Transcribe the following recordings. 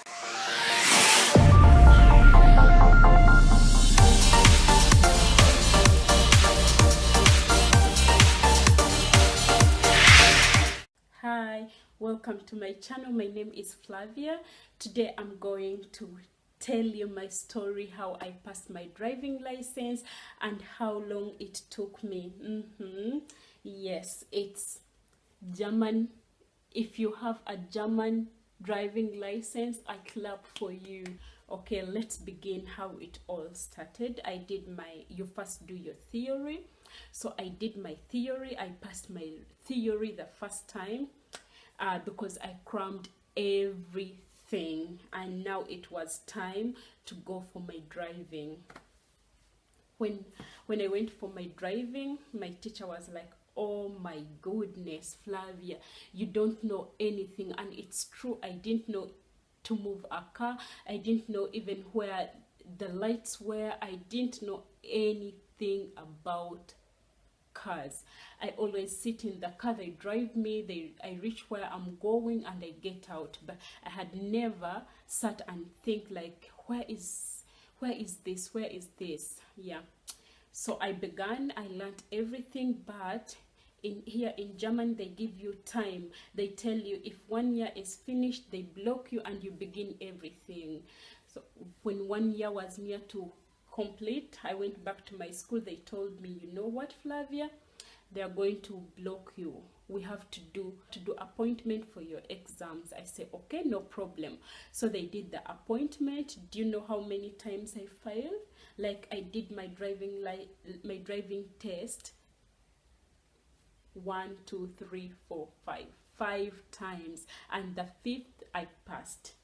Hi, welcome to my channel. My name is Flavia. Today I'm going to tell you my story, how I passed my driving license and how long it took me. Yes, it's German. If you have a German driving license, I clap for you. Okay, let's begin how it all started. You first do your theory. So I did my theory. I passed my theory the first time because I crammed everything, and now it was time to go for my driving. When I went for my driving, my teacher was like, oh my goodness, Flavia, you don't know anything. And it's true, I didn't know to move a car. I didn't know even where the lights were. I didn't know anything about cars. I always sit in the car, they drive me, I reach where I'm going and I get out. But I had never sat and think like, where is this? Yeah. So I learned everything, but here in Germany they give you time. They tell you if 1 year is finished, they block you and you begin everything. So when 1 year was near to complete, I went back to my school. They told me, you know what, Flavia, they are going to block you. We have to do appointment for your exams. I say, okay, no problem. So they did the appointment. Do you know how many times I failed? Like, I did my driving test 1, 2, 3, 4, 5 times, and the 5th I passed.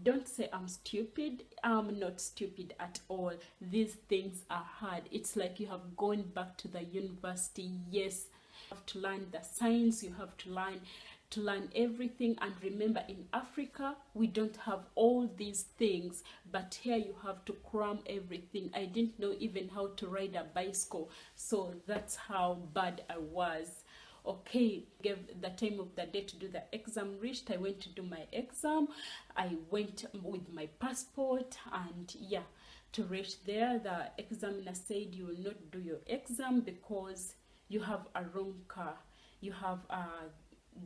Don't say I'm stupid. I'm not stupid at all. These things are hard. It's like you have gone back to the university. Yes, you have to learn the science. You have to learn everything. And remember, in Africa we don't have all these things, but here you have to cram everything. I didn't know even how to ride a bicycle, so that's how bad I was. Okay, gave the time of the day to do the exam reached. I went to do my exam. I went with my passport, and yeah, to reach there, the examiner said you will not do your exam because you have a wrong car. You have a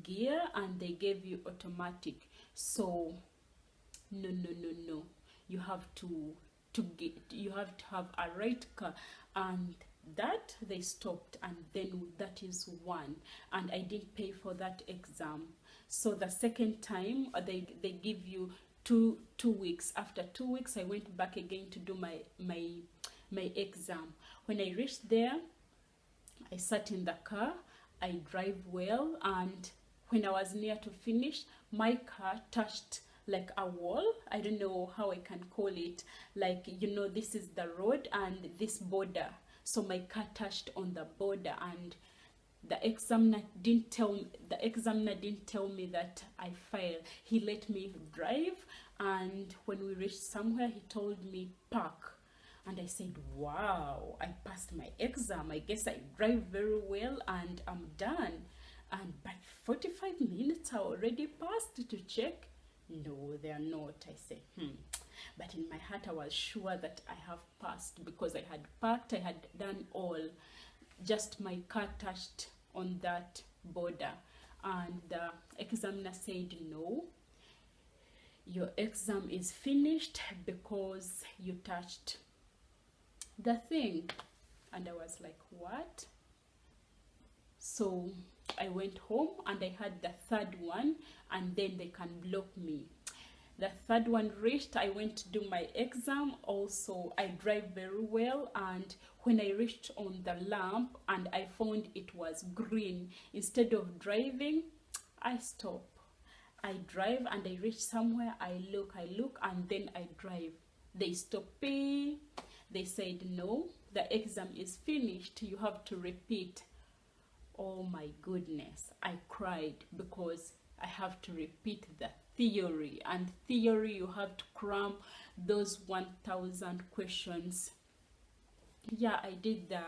gear and they gave you automatic. So no. You have to have a right car, and that they stopped, and then that is one, and I didn't pay for that exam. So the second time they give you two weeks. After 2 weeks I went back again to do my exam. When I reached there, I sat in the car, I drive well, and when I was near to finish, my car touched like a wall. I don't know how I can call it. Like, you know, this is the road and this border. So my car touched on the border, and the examiner didn't tell me that I failed. He let me drive, and when we reached somewhere, he told me park. And I said, wow, I passed my exam. I guess I drive very well and I'm done. And by 45 minutes I already passed to check. No, they are not. I say, But in my heart I was sure that I have passed, because I had parked, I had done all. Just my car touched on that border. And the examiner said, no, your exam is finished because you touched the thing. And I was like, what? So I went home and I had the third one, and then they can block me. The third one reached, I went to do my exam. Also, I drive very well, and when I reached on the lamp and I found it was green, instead of driving, I stop. I drive and I reach somewhere, I look, and then I drive. They stop me. They said, no, the exam is finished, you have to repeat. Oh my goodness, I cried because I have to repeat the theory, and theory you have to cram those 1000 questions. Yeah, I did the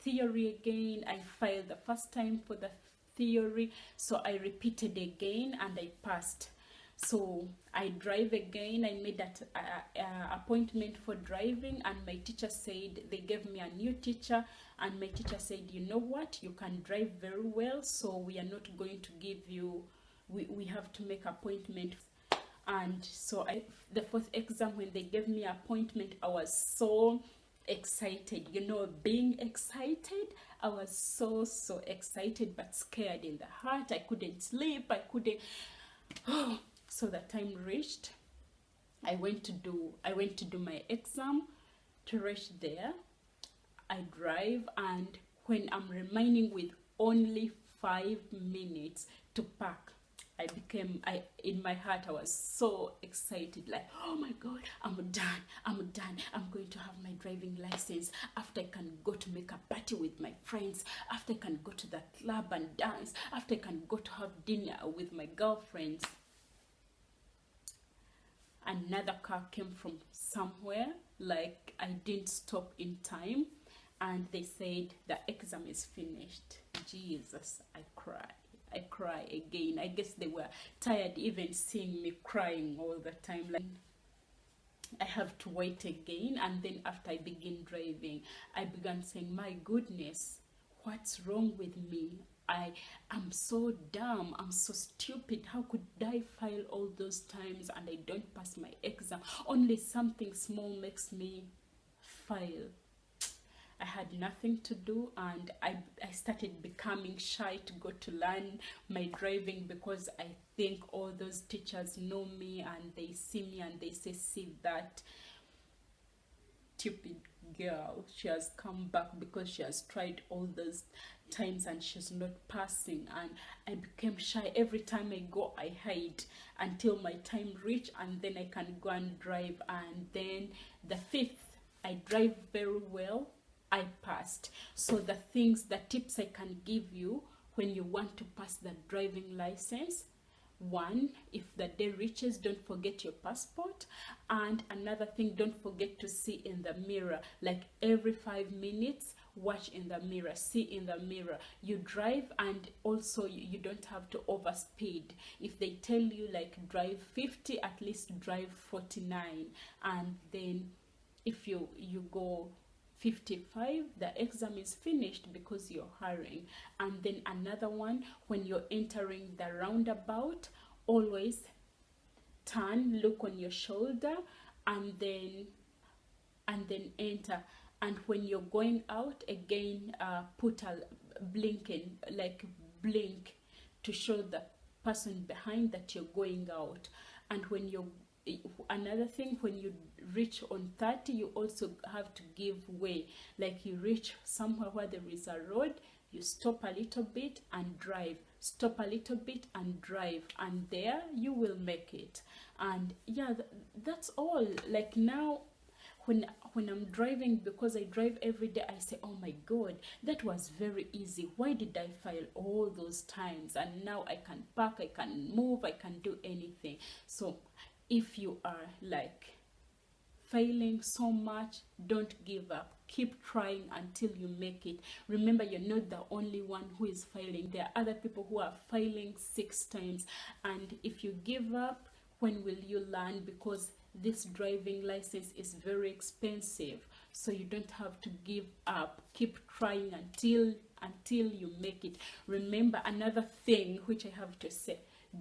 theory again. I failed the first time for the theory, so I repeated again and I passed. So I drive again. I made that appointment for driving, and my teacher said, they gave me a new teacher, and my teacher said, you know what, you can drive very well, so we are not going to give you, we have to make appointment. And so the fourth exam, when they gave me appointment, I was so excited, you know, being excited. I was so excited, but scared in the heart. I couldn't sleep, I couldn't. So the time reached. I went to do my exam. To reach there, I drive, and when I'm remaining with only 5 minutes to park, in my heart, I was so excited, like, oh my God, I'm done, I'm going to have my driving license. After, I can go to make a party with my friends. After, I can go to the club and dance. After, I can go to have dinner with my girlfriends. Another car came from somewhere, like I didn't stop in time, and they said the exam is finished. Jesus, I cry again. I guess they were tired even seeing me crying all the time. Like, I have to wait again. And then after I begin driving, I began saying, my goodness, what's wrong with me? I'm so dumb, I'm so stupid. How could I fail all those times and I don't pass my exam? Only something small makes me fail. I had nothing to do, and I started becoming shy to go to learn my driving, because I think all those teachers know me and they see me and they say, see that stupid girl, she has come back because she has tried all those times and she's not passing. And I became shy. Every time I go, I hide until my time reach, and then I can go and drive. And then the fifth, I drive very well, I passed. So the tips I can give you when you want to pass the driving license: 1, if the day reaches, don't forget your passport. And another thing, don't forget to see in the mirror. Like every 5 minutes, watch in the mirror, see in the mirror. You drive, and also you don't have to overspeed. If they tell you like drive 50, at least drive 49. And then if you go 55, the exam is finished because you're hurrying. And then another one, when you're entering the roundabout, always turn, look on your shoulder, and then enter. And when you're going out again, put a blinking, like blink, to show the person behind that you're going out. And when you're another thing, when you reach on 30, you also have to give way. Like you reach somewhere where there is a road, you stop a little bit and drive, stop a little bit and drive, and there you will make it. And yeah, that's all. Like now, when I'm driving, because I drive every day, I say, oh my God, that was very easy. Why did I fail all those times? And now I can park, I can move, I can do anything. So if you are like failing so much, don't give up. Keep trying until you make it. Remember, you're not the only one who is failing. There are other people who are failing 6 times. And if you give up, when will you learn? Because this driving license is very expensive. So you don't have to give up. Keep trying until you make it. Remember, another thing which I have to say: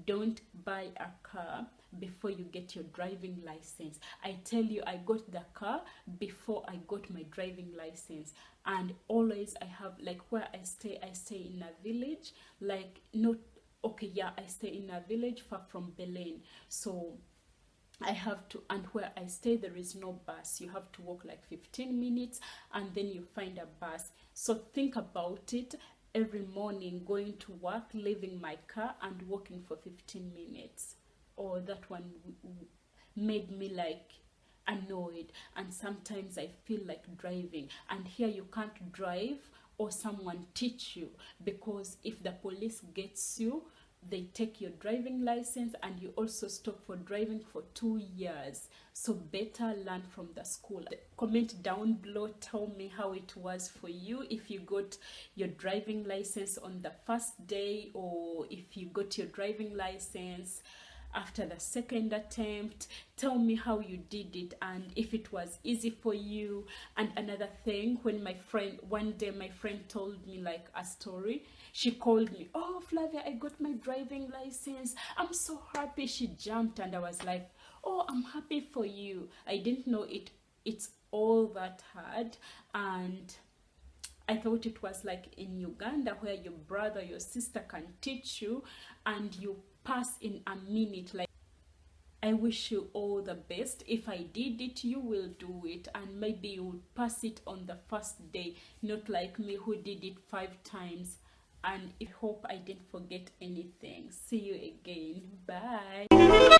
don't buy a car before you get your driving license. I tell you, I got the car before I got my driving license. And always I have, like where I stay in a village, like not, okay, yeah, I stay in a village far from Berlin. So I have to, and where I stay there is no bus. You have to walk like 15 minutes and then you find a bus. So think about it. Every morning going to work, leaving my car and walking for 15 minutes. Or that one made me like annoyed, and sometimes I feel like driving. And here you can't drive or someone teach you, because if the police gets you, they take your driving license and you also stop for driving for 2 years. So better learn from the school. Comment down below, tell me how it was for you, if you got your driving license on the first day, or if you got your driving license after the second attempt. Tell me how you did it and if it was easy for you. And another thing, when one day my friend told me like a story. She called me, "Oh Flavia, I got my driving license, I'm so happy." She jumped, and I was like, "Oh, I'm happy for you." I didn't know it's all that hard. And I thought it was like in Uganda where your brother, your sister can teach you and you pass in a minute. Like, I wish you all the best. If I did it, you will do it, and maybe you will pass it on the first day, not like me who did it 5 times. And I hope I didn't forget anything. See you again. Bye.